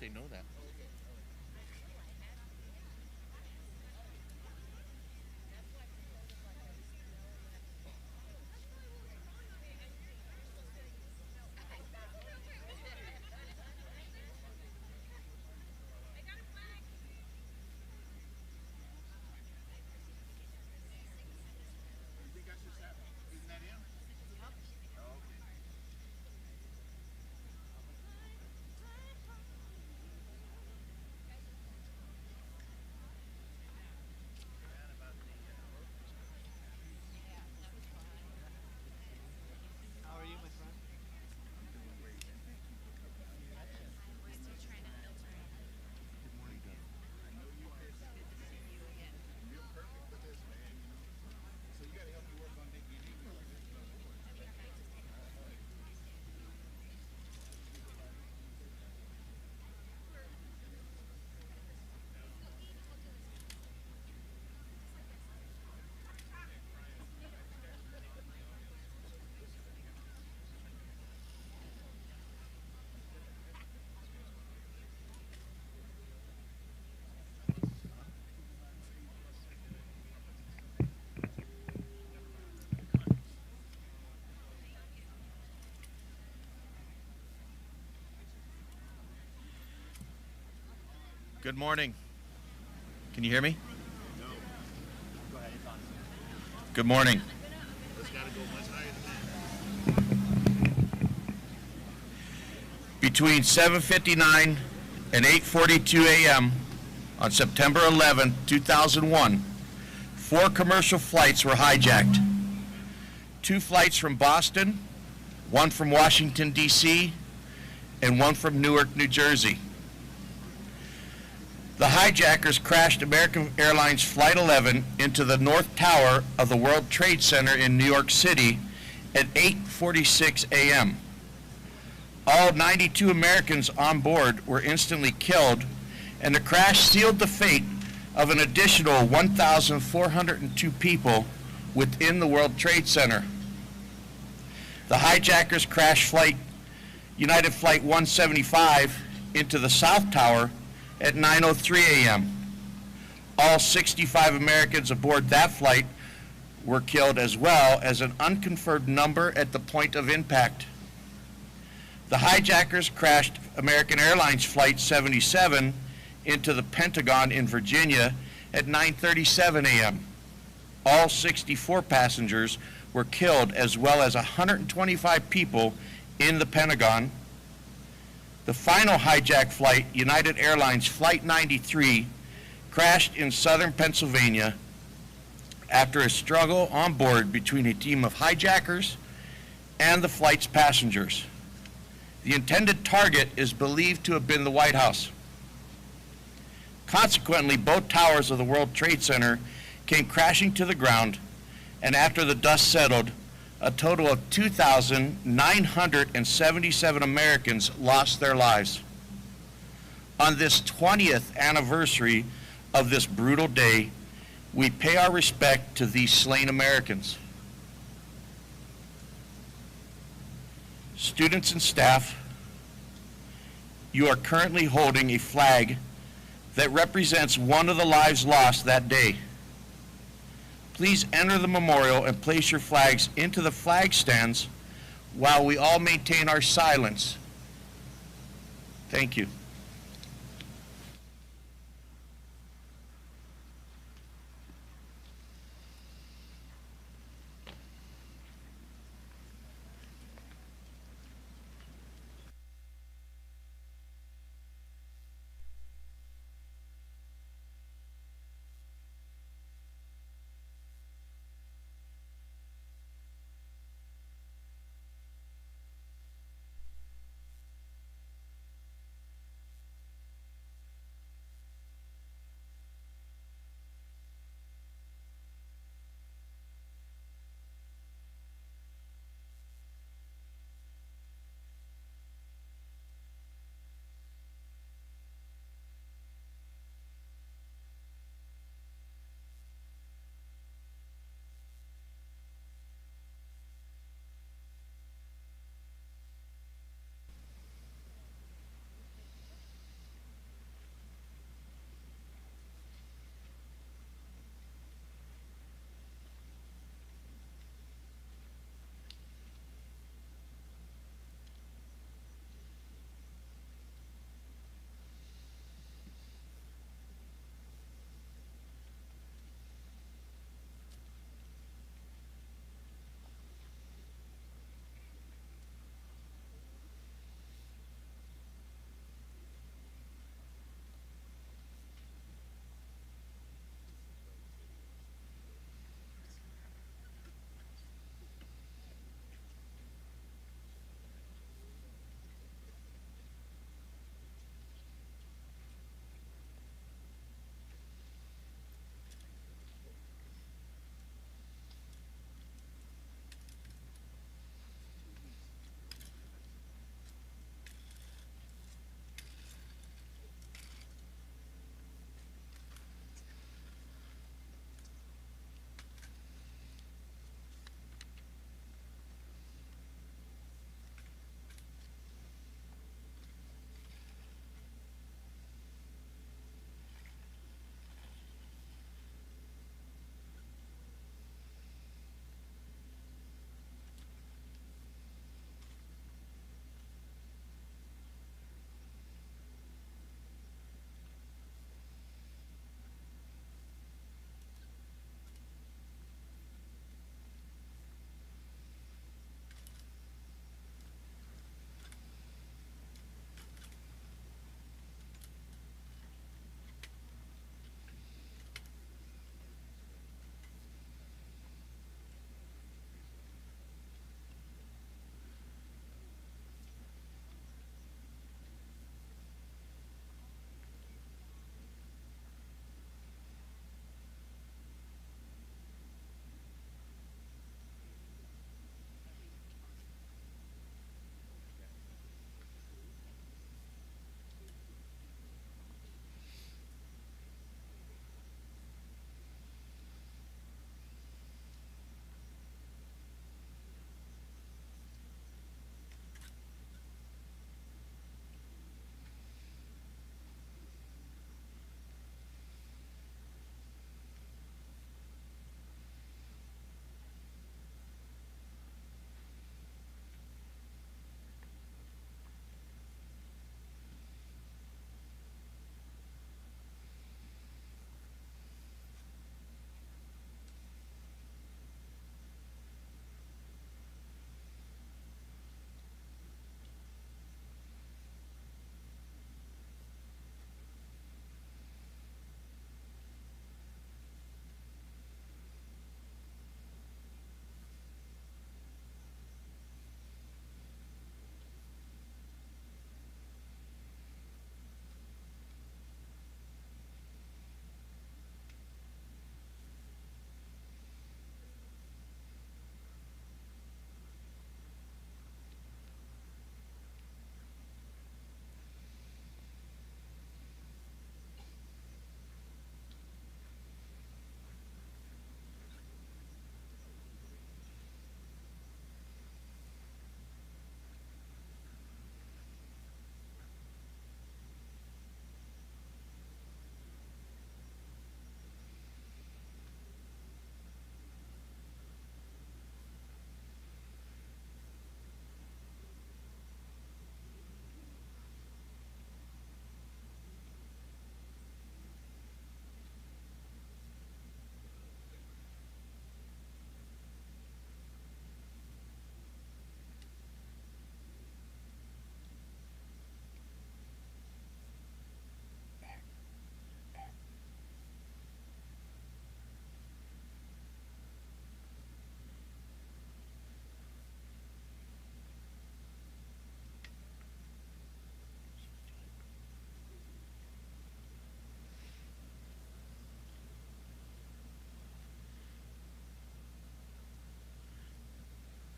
they know that. How are you, my friend? Good morning. Can you hear me? Good morning. Between 7:59 and 8:42 a.m. on September 11, 2001, 4 commercial flights were hijacked. 2 flights from Boston, 1 from Washington, D.C., and 1 from Newark, New Jersey. The hijackers crashed American Airlines Flight 11 into the North Tower of the World Trade Center in New York City at 8:46 a.m. All 92 Americans on board were instantly killed, and the crash sealed the fate of an additional 1,402 people within the World Trade Center. The hijackers crashed United Flight 175 into the South Tower at 9:03 a.m. All 65 Americans aboard that flight were killed, as well as an unconfirmed number at the point of impact. The hijackers crashed American Airlines Flight 77 into the Pentagon in Virginia at 9:37 a.m. All 64 passengers were killed, as well as 125 people in the Pentagon. The final hijacked flight, United Airlines Flight 93, crashed in southern Pennsylvania after a struggle on board between a team of hijackers and the flight's passengers. The intended target is believed to have been the White House. Consequently, both towers of the World Trade Center came crashing to the ground, and after the dust settled, a total of 2,977 Americans lost their lives. On this 20th anniversary of this brutal day, we pay our respect to these slain Americans. Students and staff, you are currently holding a flag that represents one of the lives lost that day. Please enter the memorial and place your flags into the flag stands while we all maintain our silence. Thank you.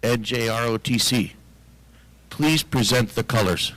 NJROTC. Please present the colors.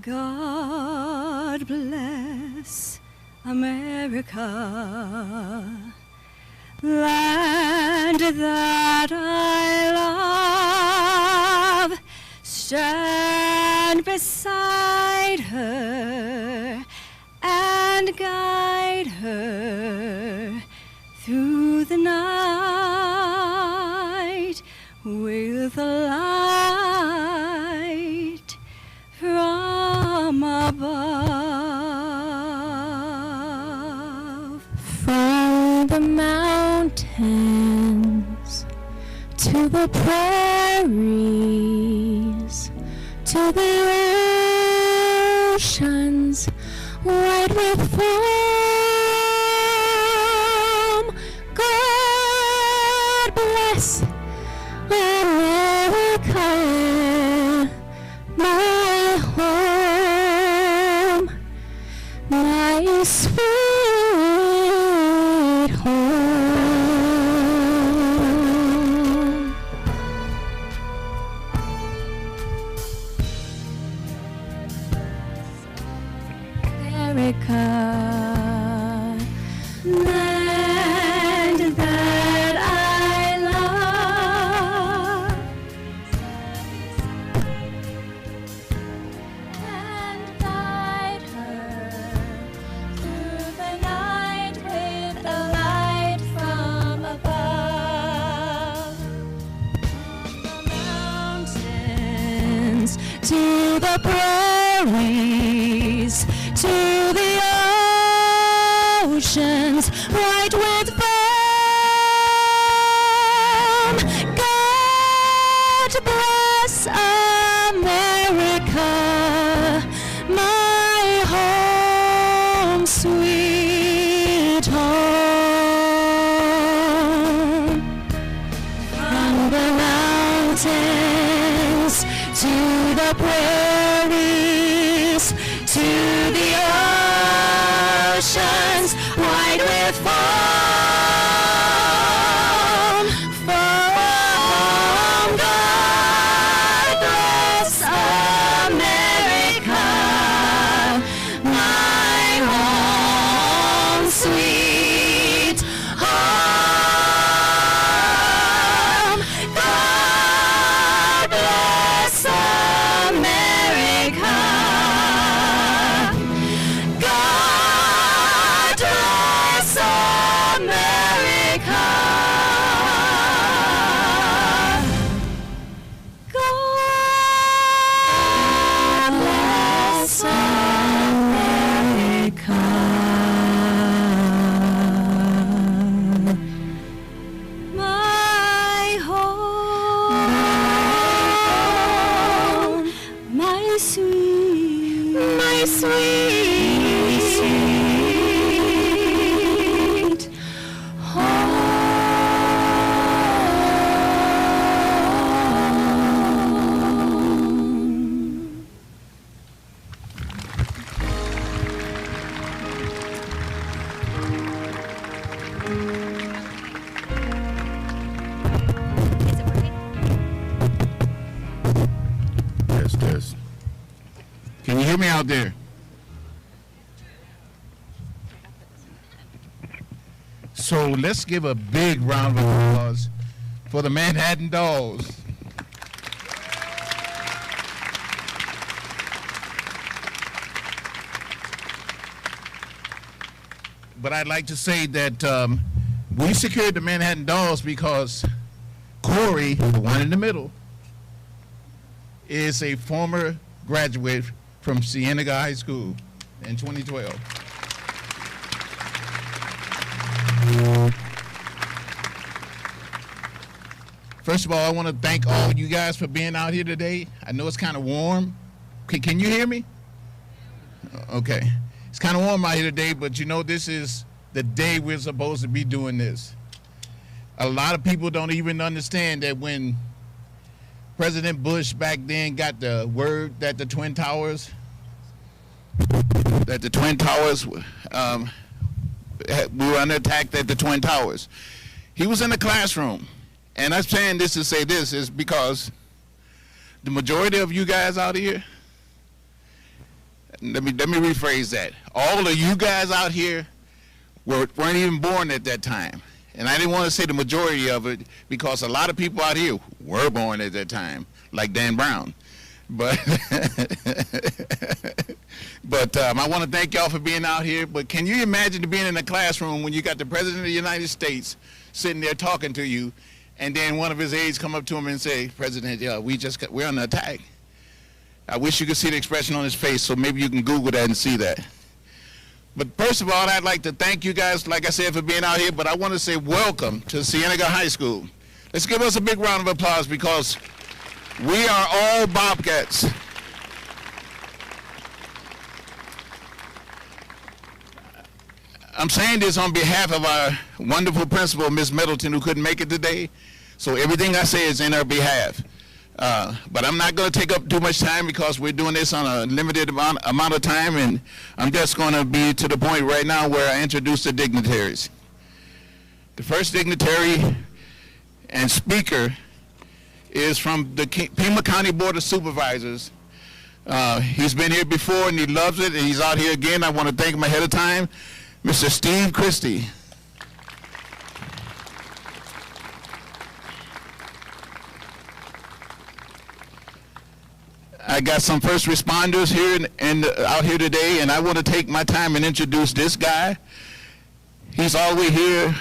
God bless America, land that I love. Stand beside her and guide her through the night with a light from above. From the mountains to the prairies to the oceans white with foam, God bless America, my home, my sweet home. America, land that I love, and guide her through the night with a light from above. From the mountains to the prairies to the oceans white with foam. God bless America, sweet home. From the mountains to the prairies to the oceans white with foam. From God bless America, my home sweet home. God bless America. God bless America. God bless America. My home, my sweet home. Is it working? Yes. Can you hear me out there? So let's give a big round of applause for the Manhattan Dolls. But I'd like to say that we secured the Manhattan Dolls because Corey, the one in the middle, is a former graduate from Cienega High School in 2012. First of all, I want to thank all of you guys for being out here today. I know it's kind of warm. Can you hear me? Okay. It's kind of warm out here today, but you know, this is the day we're supposed to be doing this. A lot of people don't even understand that when President Bush back then got the word that the Twin Towers we were under attack at the Twin Towers. He was in the classroom. And I'm saying this to say this is because the majority of you guys out here, let me rephrase that. All of you guys out here weren't even born at that time. And I didn't want to say the majority of it because a lot of people out here were born at that time, like Dan Brown. But I want to thank y'all for being out here. But can you imagine being in a classroom when you got the President of the United States sitting there talking to you, and then one of his aides come up to him and say, President, we're under attack. I wish you could see the expression on his face, so maybe you can Google that and see that. But first of all, I'd like to thank you guys, like I said, for being out here, but I want to say welcome to Cienega High School. Let's give us a big round of applause because we are all Bobcats. I'm saying this on behalf of our wonderful principal, Ms. Middleton, who couldn't make it today. So everything I say is in her behalf. But I'm not going to take up too much time because we're doing this on a limited amount of time, and I'm just going to be to the point right now where I introduce the dignitaries. The first dignitary and speaker is from the Pima County Board of Supervisors. He's been here before and he loves it, and he's out here again. I want to thank him ahead of time, Mr. Steve Christie. I got some first responders here and out here today, and I want to take my time and introduce this guy. He's all the way here.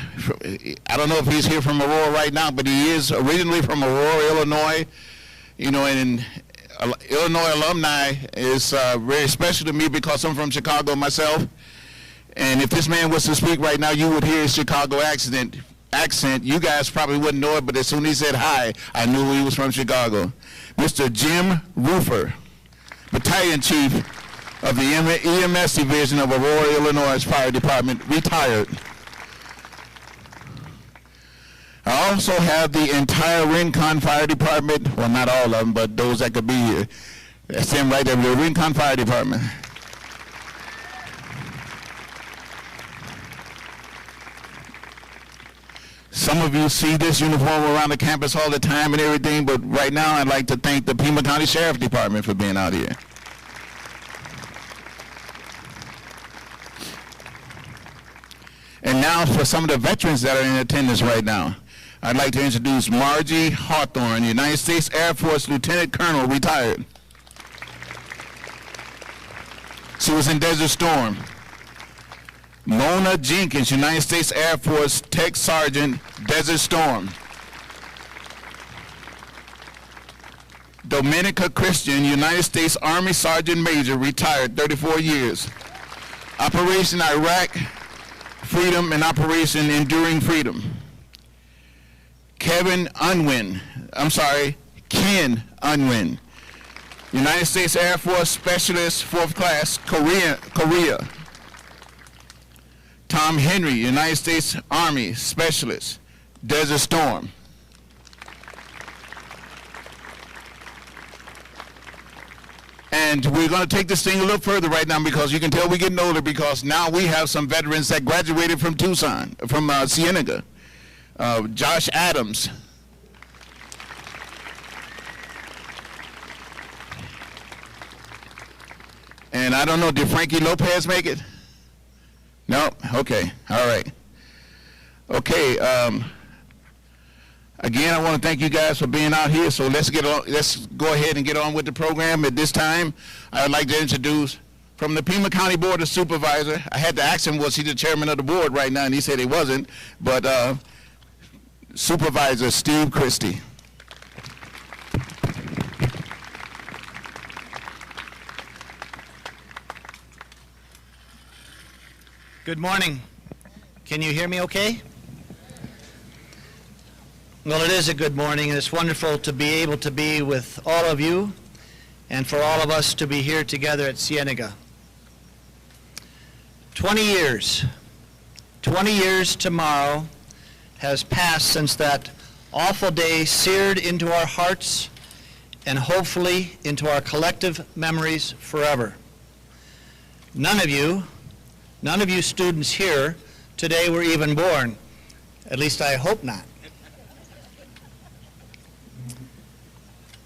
I don't know if he's here from Aurora right now, but he is originally from Aurora, Illinois. You know, and Illinois alumni is very special to me because I'm from Chicago myself. And if this man was to speak right now, you would hear his Chicago accent. You guys probably wouldn't know it, but as soon as he said hi, I knew he was from Chicago. Mr. Jim Roofer, Battalion Chief of the EMS Division of Aurora, Illinois Fire Department, retired. I also have the entire Rincon Fire Department, well, not all of them, but those that could be here. That's them right there, the Rincon Fire Department. Some of you see this uniform around the campus all the time and everything, but right now I'd like to thank the Pima County Sheriff Department for being out here. And now for some of the veterans that are in attendance right now, I'd like to introduce Margie Hawthorne, United States Air Force Lieutenant Colonel, retired. She was in Desert Storm. Mona Jenkins, United States Air Force Tech Sergeant, Desert Storm. Dominica Christian, United States Army Sergeant Major, retired, 34 years. Operation Iraq Freedom and Operation Enduring Freedom. Ken Unwin, United States Air Force Specialist, 4th Class, Korea. Tom Henry, United States Army Specialist, Desert Storm. And we're going to take this thing a little further right now because you can tell we're getting older because now we have some veterans that graduated from Tucson, from Cienega. Josh Adams. And I don't know, did Frankie Lopez make it? No? Okay, all right. Okay, again, I want to thank you guys for being out here, so let's go ahead and get on with the program. At this time, I would like to introduce, from the Pima County Board of Supervisors, I had to ask him, was he the chairman of the board right now, and he said he wasn't, but Supervisor Steve Christie. Good morning. Can you hear me okay? Well, it is a good morning, and it's wonderful to be able to be with all of you and for all of us to be here together at Cienega. 20 years tomorrow has passed since that awful day seared into our hearts and hopefully into our collective memories forever. None of you students here today were even born. At least I hope not.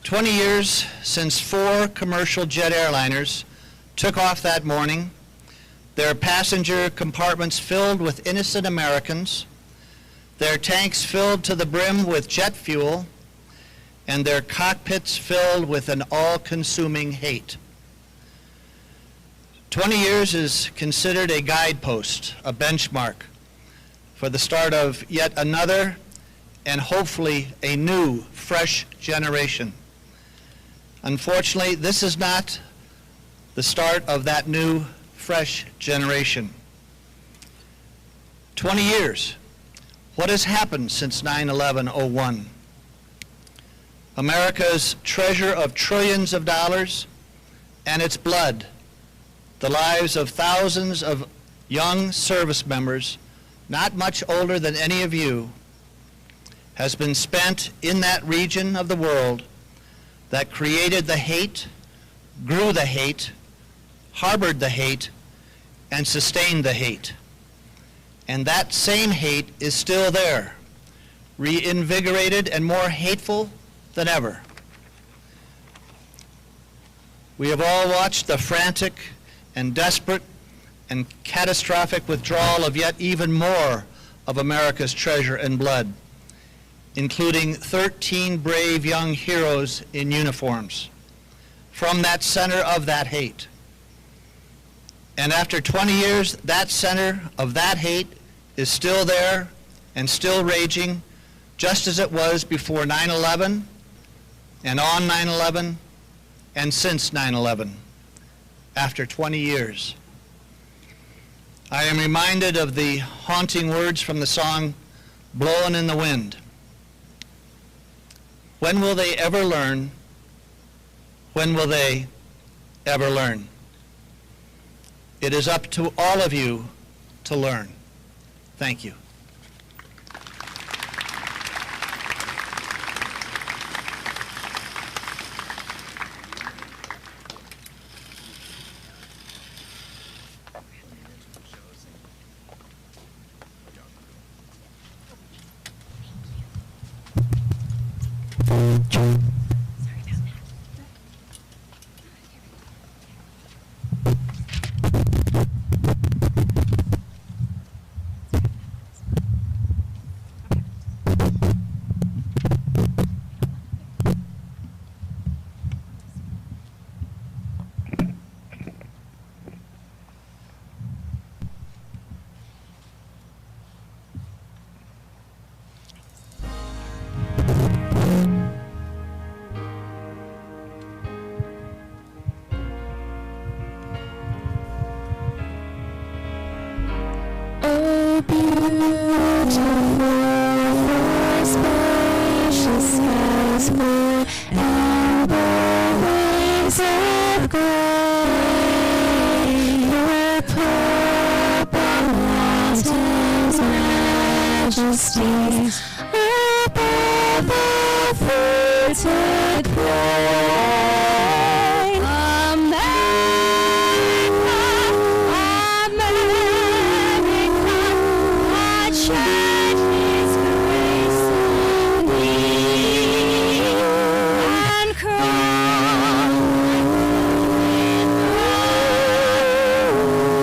20 years since 4 commercial jet airliners took off that morning, their passenger compartments filled with innocent Americans, their tanks filled to the brim with jet fuel, and their cockpits filled with an all-consuming hate. 20 years is considered a guidepost, a benchmark, for the start of yet another and hopefully a new, fresh generation. Unfortunately, this is not the start of that new, fresh generation. 20 years. What has happened since 9/11/01? America's treasure of trillions of dollars and its blood, the lives of thousands of young service members, not much older than any of you, has been spent in that region of the world that created the hate, grew the hate, harbored the hate, and sustained the hate. And that same hate is still there, reinvigorated and more hateful than ever. We have all watched the frantic and desperate and catastrophic withdrawal of yet even more of America's treasure and blood, including 13 brave young heroes in uniforms, from that center of that hate. And after 20 years, that center of that hate is still there and still raging, just as it was before 9/11 and on 9/11 and since 9/11, after 20 years. I am reminded of the haunting words from the song, "Blowin' in the Wind." When will they ever learn? When will they ever learn? It is up to all of you to learn. Thank you. Oh, beautiful, for spacious skies, for amber waves of gray, for purple mountains, majesties, above the fruited plain. Shed His grace on thee, and crown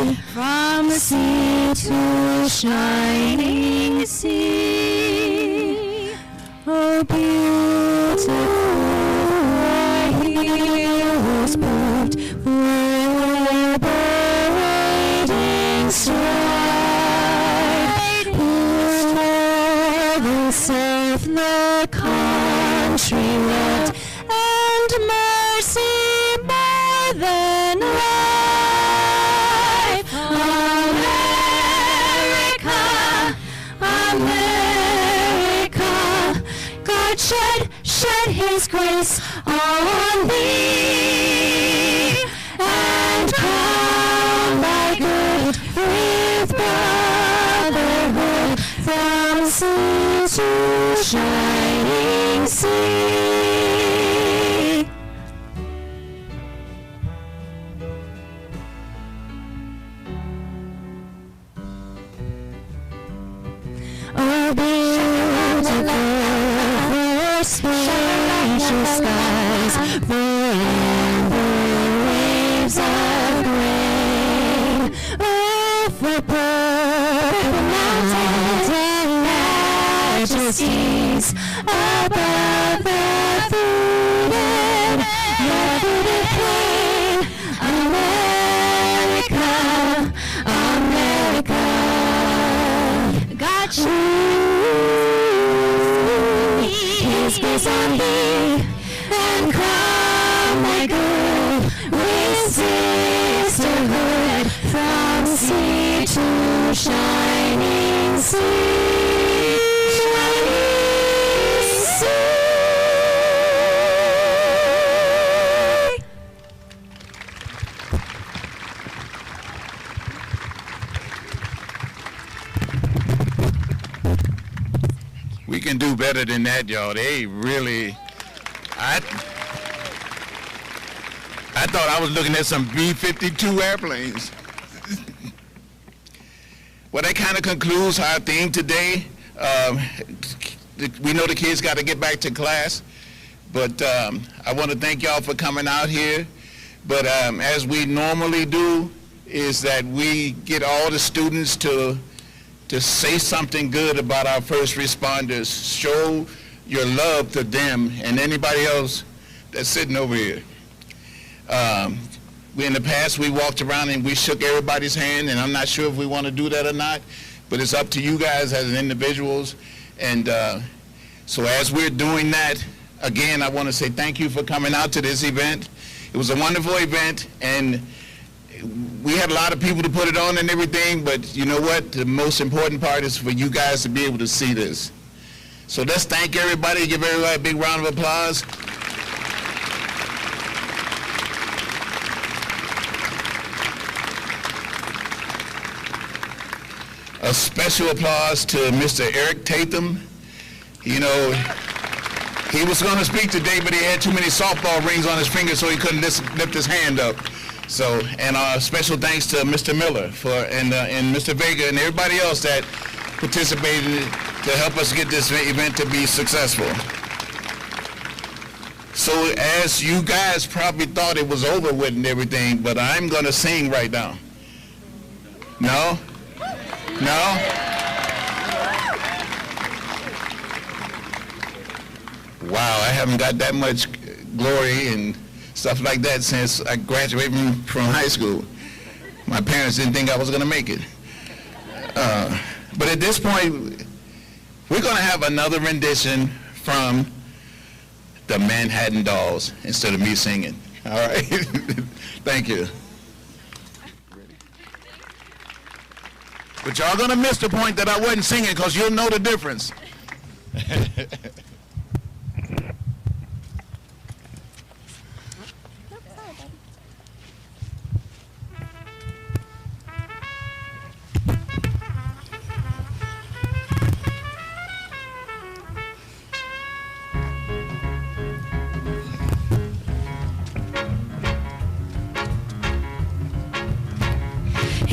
with from sea to shining sea. Oh, beautiful, heroes proved for liberating strife. Serve the country loved, and mercy more than life. America, America, God shed His grace on thee, and crown thy good with brotherhood from sea to shining sea. Oh, beautiful, for spacious skies, for amber waves of grain, oh, for purple mountains and majesties, above the fruited plain. America, America, God showed His grace on thee, and crown thy good with sisterhood from sea to shining sea. Shining sea. We can do better than that, y'all. They really, I thought I was looking at some B-52 airplanes. Well, that kind of concludes our theme today. We know the kids got to get back to class, but I want to thank y'all for coming out here. But as we normally do, is that we get all the students to say something good about our first responders. Show your love to them and anybody else that's sitting over here. In the past, we walked around and we shook everybody's hand, and I'm not sure if we want to do that or not, but it's up to you guys as individuals. And so as we're doing that, again, I want to say thank you for coming out to this event. It was a wonderful event, and we had a lot of people to put it on and everything, but you know what? The most important part is for you guys to be able to see this. So let's thank everybody, give everybody a big round of applause. A special applause to Mr. Eric Tatham. You know, he was going to speak today, but he had too many softball rings on his fingers, so he couldn't lift his hand up. So, and special thanks to Mr. Miller and Mr. Vega and everybody else that participated to help us get this event to be successful. So, as you guys probably thought it was over with and everything, but I'm going to sing right now. No? No? Wow, I haven't got that much glory and stuff like that since I graduated from high school. My parents didn't think I was going to make it. But at this point, we're going to have another rendition from the Manhattan Dolls instead of me singing. All right? Thank you. But y'all going to miss the point that I wasn't singing because you'll know the difference.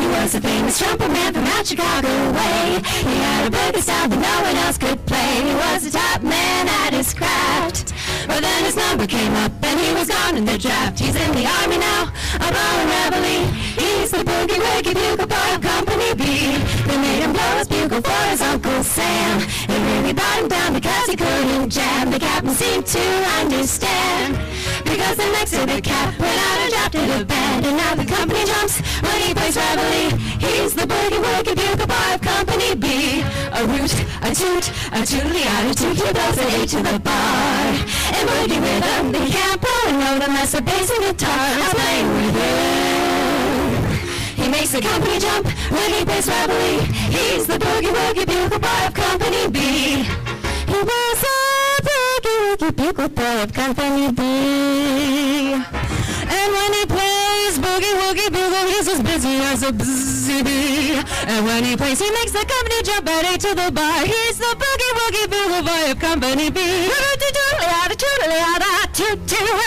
Was a famous trumpet man from out Chicago way. He had a boogie style that no one else could play. He was a top man at his craft. But then his number came up and he was gone in the draft. He's in the army now, a blowing reveille. He's the boogie woogie bugle boy of Company B. They made him blow his bugle for his Uncle Sam. It really brought him down because he couldn't jam. The captain seemed to understand, because the next day the cap went out and dropped to the band. And now the company jumps when he plays reveille. He's the boogie woogie bugle boy of Company B. A root, a toot, a tootly-otter toot. He blows an A to the bar. And boogie rhythm, he can't blow and note unless the bass and guitar is playing with him. He makes the company jump when he plays reveille. He's the boogie woogie bugle boy of Company B. He was a boogie woogie bugle boy of Company B. And when he plays boogie woogie bugle, he's as busy as a busy bee. And when he plays, he makes the company jump at A to the bar. He's the boogie woogie bugle boy of Company B. He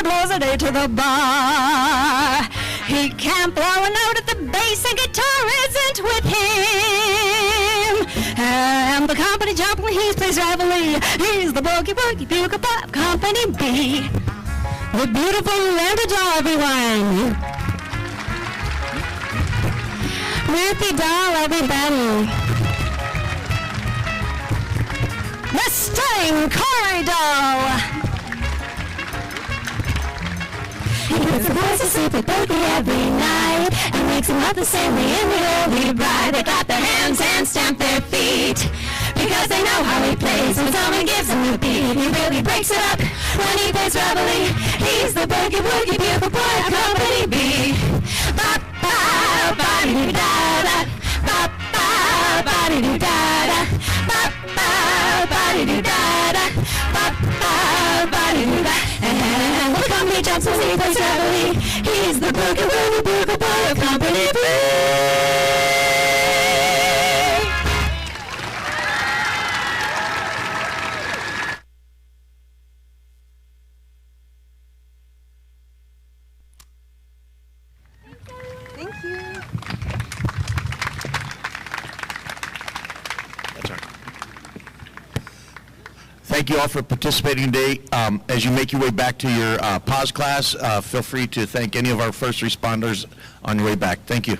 blows an A to the bar. He can't blow a note if the bass and guitar isn't with him. And the company jump when he plays reveille. He's the boogie woogie bugle boy of Company B. The beautiful Linda Doll, everyone. Ruthie Doll, everybody. The stunning Corey Doll. He puts the boys to sleep with Boogie every night and wakes them up the same way in the early bride. They clap their hands and stamp their feet because they know how he plays. When someone gives him the beat, he really breaks it up when he plays reveille. He's the boogie woogie bugle boy of Company B. Ba ba ba doo da da, ba ba ba doo da da, ba ba ba doo da da, ba ba ba doo da. And the company jumps when he plays reveille. He's the boogie woogie bugle boy of Company B. Thank you all for participating today. As you make your way back to your pause class, feel free to thank any of our first responders on your way back. Thank you.